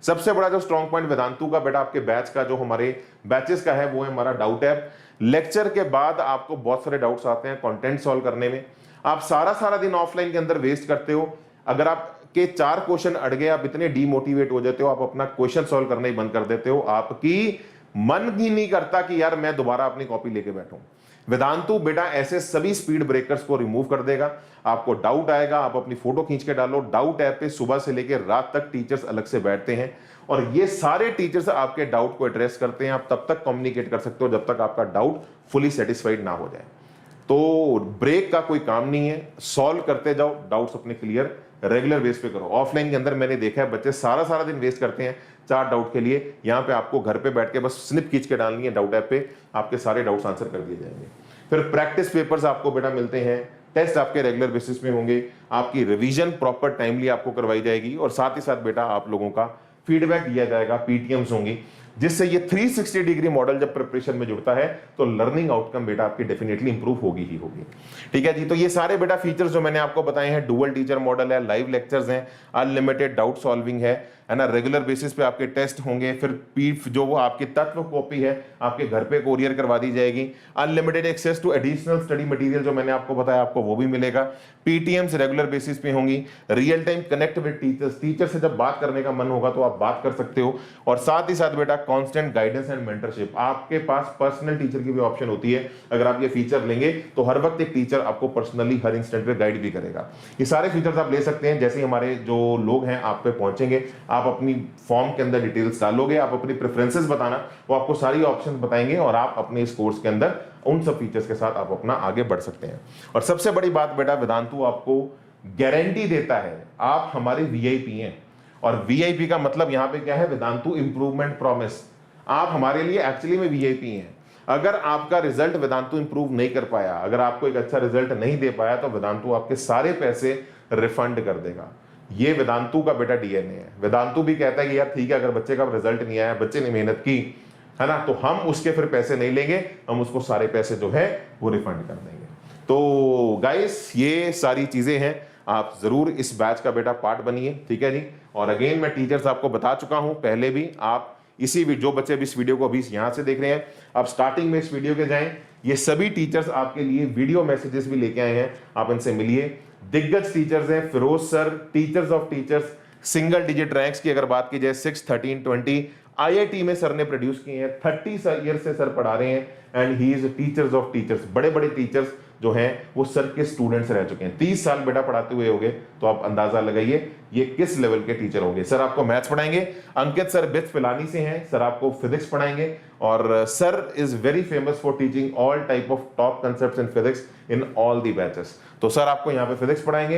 Speaker 1: सबसे बड़ा जो स्ट्रॉन्ग पॉइंट वेदांतु का बेटा आपके बैच का, जो हमारे बैचेस का है, वो है हमारा डाउट ऐप। लेक्चर के बाद आपको बहुत सारे डाउट्स आते हैं कंटेंट सॉल्व करने में, आप सारा दिन ऑफलाइन के अंदर वेस्ट करते हो, अगर आपके 4 क्वेश्चन अड़ गए, आप इतने डीमोटिवेट हो जाते हो, आप अपना क्वेश्चन सॉल्व करना ही बंद कर देते हो, आपकी मन ही नहीं करता कि यार मैं दोबारा अपनी कॉपी लेके बैठूं। वेदांतु बेटा ऐसे सभी स्पीड ब्रेकर्स को रिमूव कर देगा। आपको डाउट आएगा, आप अपनी फोटो खींच के डालो, डाउट ऐप पे सुबह से लेकर रात तक टीचर्स अलग से बैठते हैं और ये सारे टीचर्स आपके डाउट को एड्रेस करते हैं। आप तब तक कम्युनिकेट कर सकते हो जब तक आपका डाउट फुली सेटिस्फाइड ना हो जाए। तो ब्रेक का कोई काम नहीं है, सॉल्व करते जाओ, डाउट्स अपने क्लियर रेगुलर बेस पे करो। ऑफलाइन के अंदर मैंने देखा है बच्चे सारा दिन वेस्ट करते हैं 4 डाउट के लिए, यहाँ पे आपको घर पे बैठ के बस स्निप खींच के डालनी है डाउट ऐप पे, आपके सारे डाउट्स आंसर कर दिए जाएंगे। फिर प्रैक्टिस पेपर्स आपको बेटा मिलते हैं, टेस्ट आपके रेगुलर बेसिस पे होंगे, आपकी रिवीजन प्रॉपर टाइमली आपको करवाई जाएगी और साथ ही साथ बेटा आप लोगों का फीडबैक दिया जाएगा, पीटीएम्स होंगी, जिससे ये 360 डिग्री मॉडल जब प्रिपरेशन में जुड़ता है तो लर्निंग आउटकम बेटा आपकी डेफिनेटली इंप्रूव होगी ही होगी। ठीक है जी, तो ये सारे बेटा फीचर्स जो मैंने आपको बताए हैं, डुअल टीचर मॉडल है, लाइव लेक्चर्स हैं, अनलिमिटेड डाउट सॉल्विंग है ना, रेगुलर बेसिस पे आपके टेस्ट होंगे, फिर पीफ जो वो आपकी तत्व कॉपी है आपके घर पे कोरियर करवा दी जाएगी, unlimited access to additional study material जो मैंने आपको बताया आपको वो भी मिलेगा, पीटीएम्स रेगुलर बेसिस पे होंगी, real time connect with teachers, teacher से जब बात करने का मन होगा तो आप बात कर सकते हो, और साथ ही साथ बेटा कांस्टेंट गाइडेंस एंड मेंटरशिप, आपके पास पर्सनल टीचर की भी ऑप्शन होती है। अगर आप ये फीचर लेंगे तो हर वक्त एक टीचर आपको पर्सनली हर इंस्टेंट पे गाइड भी करेगा। ये सारे फीचर्स आप ले सकते हैं। जैसे ही हमारे जो लोग हैं आप पे पहुंचेंगे, आप अपनी फॉर्म के अंदर डिटेल्स डालोगे, आप अपनी प्रेफरेंसेस बताना, वो आपको सारी ऑप्शंस बताएंगे और आप अपने इस कोर्स के अंदर उन सब फीचर्स के साथ आप अपना आगे बढ़ सकते हैं। और सबसे बड़ी बात बेटा, वेदांतु आपको गारंटी देता है आप हमारे वीआईपी हैं, और वीआईपी का मतलब यहां पे क्या है, वेदांतु इंप्रूवमेंट प्रॉमिस। आप हमारे लिए एक्चुअली में वीआईपी हैं। अगर आपका रिजल्ट वेदांतु इंप्रूव नहीं कर पाया, अगर आपको एक अच्छा रिजल्ट नहीं दे पाया, तो वेदांतु आपके सारे पैसे रिफंड कर देगा। ये वेदांतु का बेटा डीएनए है। वेदांतु भी कहता है कि यार ठीक है, अगर बच्चे का रिजल्ट नहीं आया, बच्चे ने मेहनत की है ना, तो हम उसके फिर पैसे नहीं लेंगे, हम उसको सारे पैसे जो है वो रिफंड कर देंगे। तो गाइस ये सारी चीजें हैं, आप जरूर इस बैच का बेटा पार्ट बनिए। ठीक है जी। और अगेन मैं टीचर्स आपको बता चुका हूं पहले भी, आप इसी जो बच्चे अभी इस वीडियो को अभी यहां से देख रहे हैं, आप स्टार्टिंग में इस वीडियो के जाएं, ये सभी टीचर्स आपके लिए वीडियो मैसेजेस भी लेके आए हैं, आप इनसे मिलिए। दिग्गज टीचर्स हैं, Feroz sir, teachers of teachers, single digit ranks की अगर बात की जाए 6, 13, 20 आईआईटी में सर ने प्रोड्यूस किए हैं, 30 ईयर से सर पढ़ा रहे हैं, and he is teachers of teachers. बड़े बड़े टीचर्स जो हैं वो सर के स्टूडेंट्स रह चुके हैं। 30 साल बेटा पढ़ाते हुए होंगे, तो आप अंदाजा लगाइए ये किस लेवल के टीचर होंगे। सर आपको मैथ्स पढ़ाएंगे, अंकित सर बिट्स पिलानी से हैं, सर आपको फिजिक्स पढ़ाएंगे, और sir is very famous for teaching all type of top concepts in physics in all the batches. तो सर आपको यहाँ पे फिजिक्स पढ़ाएंगे।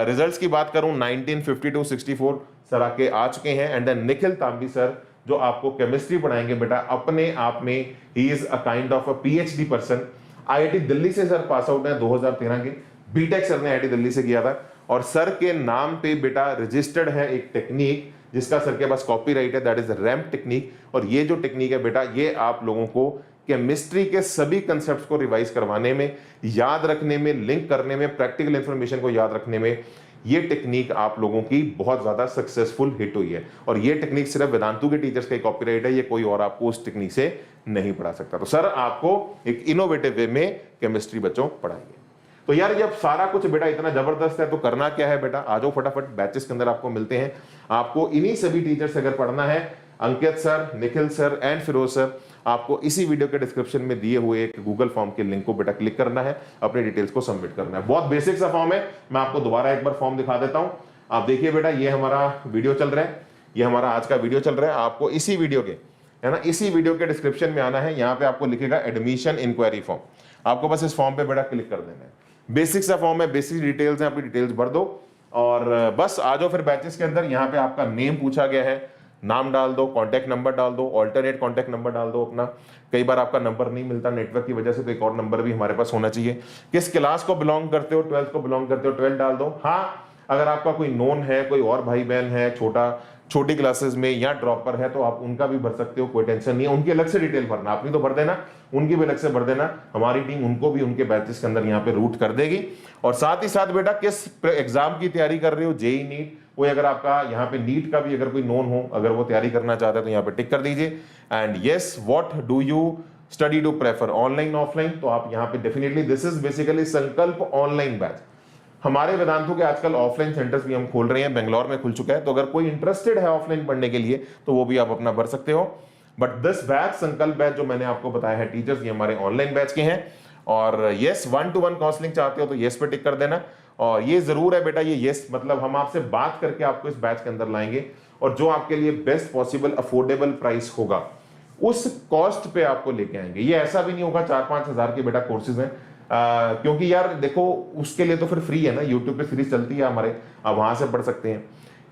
Speaker 1: रिजल्ट्स की बात करूं 1952-64 सर आके आ चुके हैं। And then Nikhil Tambi sir जो आपको केमिस्ट्री पढ़ाएंगे बेटा, अपने आप में he is a kind of a PhD person. IIT Delhi से सर पास आउट है 2013 के, बीटेक सर ने आईआईटी दिल्ली से किया था, और सर के नाम पे बेटा रजिस्टर्ड है एक टेक्निक जिसका सर के पास कॉपीराइट है, दैट इज रैम्प टेक्निक। और ये जो टेक्निक है बेटा, ये आप लोगों को केमिस्ट्री के सभी कंसेप्ट्स को रिवाइज करवाने में, याद रखने में, लिंक करने में, प्रैक्टिकल इंफॉर्मेशन को याद रखने में, ये टेक्निक आप लोगों की बहुत ज्यादा सक्सेसफुल हिट हुई है। और ये टेक्निक सिर्फ वेदांतु के टीचर्स का कॉपीराइट है, ये कोई और आपको उस टेक्निक से नहीं पढ़ा सकता। तो सर आपको एक इनोवेटिव वे में केमिस्ट्री बच्चों पढ़ाएंगे। तो यार जब सारा कुछ बेटा इतना जबरदस्त है तो करना क्या है बेटा, आ जाओ फटाफट बैचेस के अंदर आपको मिलते हैं। आपको इन्हीं सभी टीचर से अगर पढ़ना है, Ankit sir, Nikhil sir and Firoz sir, आपको इसी वीडियो के डिस्क्रिप्शन में दिए हुए एक गूगल फॉर्म के लिंक को बेटा क्लिक करना है, अपने डिटेल्स को सबमिट करना है। बहुत बेसिक सा फॉर्म है, मैं आपको दोबारा एक बार फॉर्म दिखा देता हूं। आप देखिए बेटा, ये हमारा वीडियो चल रहा है, ये हमारा आज का वीडियो चल रहा है। आपको इसी वीडियो के, है ना, इसी वीडियो के डिस्क्रिप्शन में आना है, यहाँ पे आपको लिखेगा एडमिशन इंक्वायरी फॉर्म। आपको बस इस फॉर्म पे बेटा क्लिक कर देना है। बेसिक सा फॉर्म है, बेसिक डिटेल्स हैं, अपनी डिटेल्स भर दो और बस आ जाओ फिर बैचेस के अंदर। यहाँ पे आपका नेम पूछा गया है, नाम डाल दो, कॉन्टैक्ट नंबर डाल दो, ऑल्टरनेट कॉन्टैक्ट नंबर डाल दो अपना। कई बार आपका नंबर नहीं मिलता नेटवर्क की वजह से, तो एक और नंबर भी हमारे पास होना चाहिए। किस क्लास को बिलोंग करते हो, 12th को बिलोंग करते हो, 12 डाल दो। हाँ, अगर आपका कोई नोन है, कोई और भाई बहन है छोटी क्लासेस में या ड्रॉपर है, तो आप उनका भी भर सकते हो, कोई टेंशन नहीं है। उनकी अलग से डिटेल भरना, अपनी तो भर देना, उनकी भी अलग से भर देना। हमारी टीम उनको भी उनके बैचेस के अंदर यहाँ पे रूट कर देगी। और साथ ही साथ बेटा किस एग्जाम की तैयारी कर रहे हो, जेई नीट, कोई अगर आपका यहाँ पे नीट का भी अगर कोई नोन हो, अगर वो तैयारी करना चाहता है तो यहाँ पे टिक कर दीजिए। And yes, what do you study to prefer, online offline, तो आप यहाँ पे definitely, this is basically Sankalp online batch. हमारे वेदांतु के आजकल ऑफलाइन सेंटर्स भी हम खोल रहे हैं, बेंगलोर में खुल चुका है, तो अगर कोई इंटरेस्टेड है ऑफलाइन पढ़ने के लिए तो वो भी आप अपना भर सकते हो। बट दिस बैच, संकल्प बैच जो मैंने आपको बताया है टीचर्स, ये हमारे ऑनलाइन बैच के हैं। और यस, 1-to-1 काउंसलिंग चाहते हो तो यस पे टिक कर देना। और ये जरूर है बेटा, ये यस मतलब हम आपसे बात करके आपको इस बैच के अंदर लाएंगे, और जो आपके लिए बेस्ट पॉसिबल अफोर्डेबल प्राइस होगा उस कॉस्ट पे आपको लेके आएंगे। ये ऐसा भी नहीं होगा 4-5 हजार के बेटा कोर्सेज हैं, क्योंकि यार देखो उसके लिए तो फिर फ्री है ना, यूट्यूब पे सीरीज चलती है हमारे, आप वहां से पढ़ सकते हैं।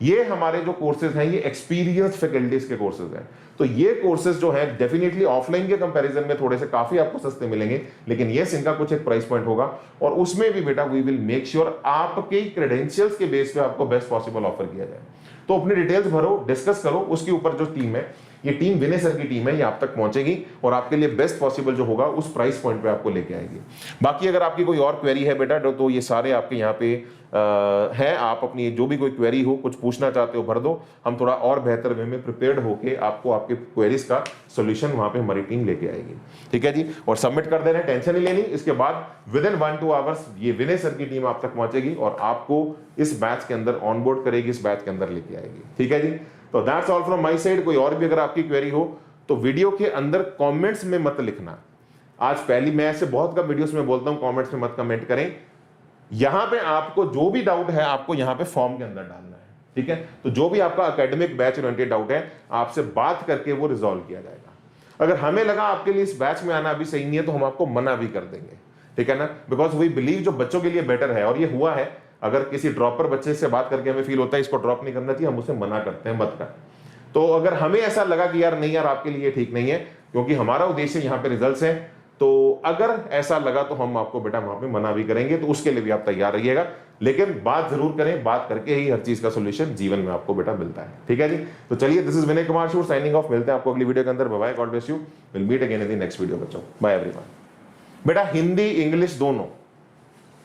Speaker 1: ये हमारे जो कोर्सेज हैं ये एक्सपीरियंस फैकल्टीज के कोर्सेज हैं, तो ये कोर्सेज जो है डेफिनेटली ऑफलाइन के कंपैरिजन में थोड़े से काफी आपको सस्ते मिलेंगे, लेकिन यस इनका कुछ एक प्राइस पॉइंट होगा। और उसमें भी बेटा वी विल मेक श्योर आपके क्रेडेंशियल्स के बेस पे आपको बेस्ट पॉसिबल ऑफर किया जाए। तो अपनी डिटेल्स भरो, डिस्कस करो, उसके ऊपर जो टीम है, ये टीम विनय सर की टीम है, ये आप तक पहुंचेगी और आपके लिए बेस्ट पॉसिबल जो होगा उस प्राइस पॉइंट पे आपको लेके आएगी। बाकी अगर आपकी कोई और क्वेरी है बेटा तो ये सारे आपके यहाँ पे है, आप अपनी जो भी कोई क्वेरी हो, कुछ पूछना चाहते हो भर दो, हम थोड़ा और बेहतर वे में प्रिपेयर्ड होके आपको आपके क्वेरीज का सोल्यूशन वहां पे हमारी टीम लेके आएगी। ठीक है जी, और सबमिट कर देना, टेंशन नहीं लेनी। इसके बाद विद इन 1-2 आवर्स ये विनय सर की टीम आप तक पहुंचेगी और आपको इस बैच के अंदर ऑनबोर्ड करेगी, इस बैच के अंदर लेके आएगी। ठीक है जी, तो that's all from my side. कोई और भी अगर आपकी क्वेरी हो तो वीडियो के अंदर कमेंट्स में मत लिखना। आज पहली, मैं ऐसे बहुत कम वीडियोस में बोलता हूं कमेंट्स में मत कमेंट करें। यहां पे आपको जो भी डाउट है आपको यहां पे फॉर्म के अंदर डालना है। ठीक है, तो जो भी आपका एकेडमिक बैच रिलेटेड डाउट है आपसे बात करके वो रिजॉल्व किया जाएगा। अगर हमें लगा आपके लिए इस बैच में आना अभी सही नहीं है तो हम आपको मना भी कर देंगे। ठीक है ना, बिकॉज वी बिलीव जो बच्चों के लिए बेटर है, और ये हुआ है, अगर किसी ड्रॉपर बच्चे से बात करके हमें फील होता है इसको ड्रॉप नहीं करना चाहिए, हम उसे मना करते हैं, मत कर। तो अगर हमें ऐसा लगा कि यार नहीं यार आपके लिए ठीक नहीं है, क्योंकि हमारा उद्देश्य यहाँ पे रिजल्ट्स हैं, तो अगर ऐसा लगा तो हम आपको बेटा वहां पे मना भी करेंगे, तो उसके लिए भी आप तैयार रहिएगा। लेकिन बात जरूर करें, बात करके ही हर चीज का सोल्यूशन जीवन में आपको बेटा मिलता है। ठीक है जी, तो चलिए, दिस इज विनय कुमार शूर साइनिंग ऑफ। मिलते हैं आपको अगली वीडियो के अंदर। Bye bye, God bless you, will meet again in the next video बच्चों। Bye everyone. बेटा हिंदी इंग्लिश दोनों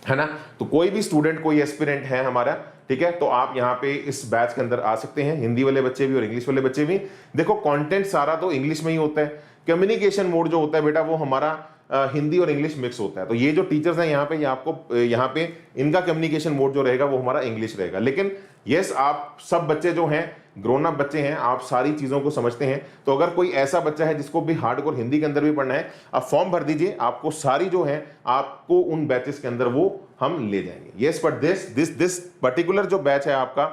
Speaker 1: है ना, तो कोई भी स्टूडेंट, कोई एस्पिरेंट है हमारा, ठीक है, तो आप यहाँ पे इस बैच के अंदर आ सकते हैं, हिंदी वाले बच्चे भी और इंग्लिश वाले बच्चे भी। देखो कंटेंट सारा तो इंग्लिश में ही होता है, कम्युनिकेशन मोड जो होता है बेटा वो हमारा हिंदी और इंग्लिश मिक्स होता है। तो ये जो टीचर्स हैं यहाँ पे, ये आपको यहाँ पे इनका कम्युनिकेशन मोड जो रहेगा वो हमारा इंग्लिश रहेगा। लेकिन यस, आप सब बच्चे जो हैं ग्रोन अप बच्चे हैं, आप सारी चीज़ों को समझते हैं। तो अगर कोई ऐसा बच्चा है जिसको भी हार्डकोर हिंदी के अंदर भी पढ़ना है, आप फॉर्म भर दीजिए, आपको सारी जो है आपको उन बैचेस के अंदर वो हम ले जाएंगे। यस, बट दिस पर्टिकुलर जो बैच है आपका,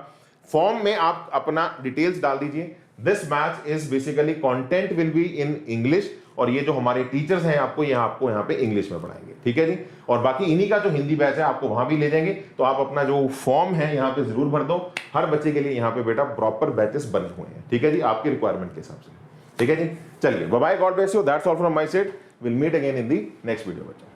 Speaker 1: फॉर्म में आप अपना डिटेल्स डाल दीजिए। This batch is basically content will be in English, और ये जो हमारे टीचर्स हैं आपको यहाँ पे इंग्लिश में पढ़ाएंगे, ठीक है जी। और बाकी इन्हीं का जो हिंदी बैच है आपको वहां भी ले जाएंगे। तो आप अपना जो फॉर्म है यहाँ पे जरूर भर दो। हर बच्चे के लिए यहाँ पे बेटा प्रॉपर बैचेस बने हुए हैं, ठीक है जी, आपकी रिक्वायरमेंट के हिसाब से, ठीक है जी। चलिए, bye bye, God bless you, that's all from my side, will meet again in the next video बच्चों।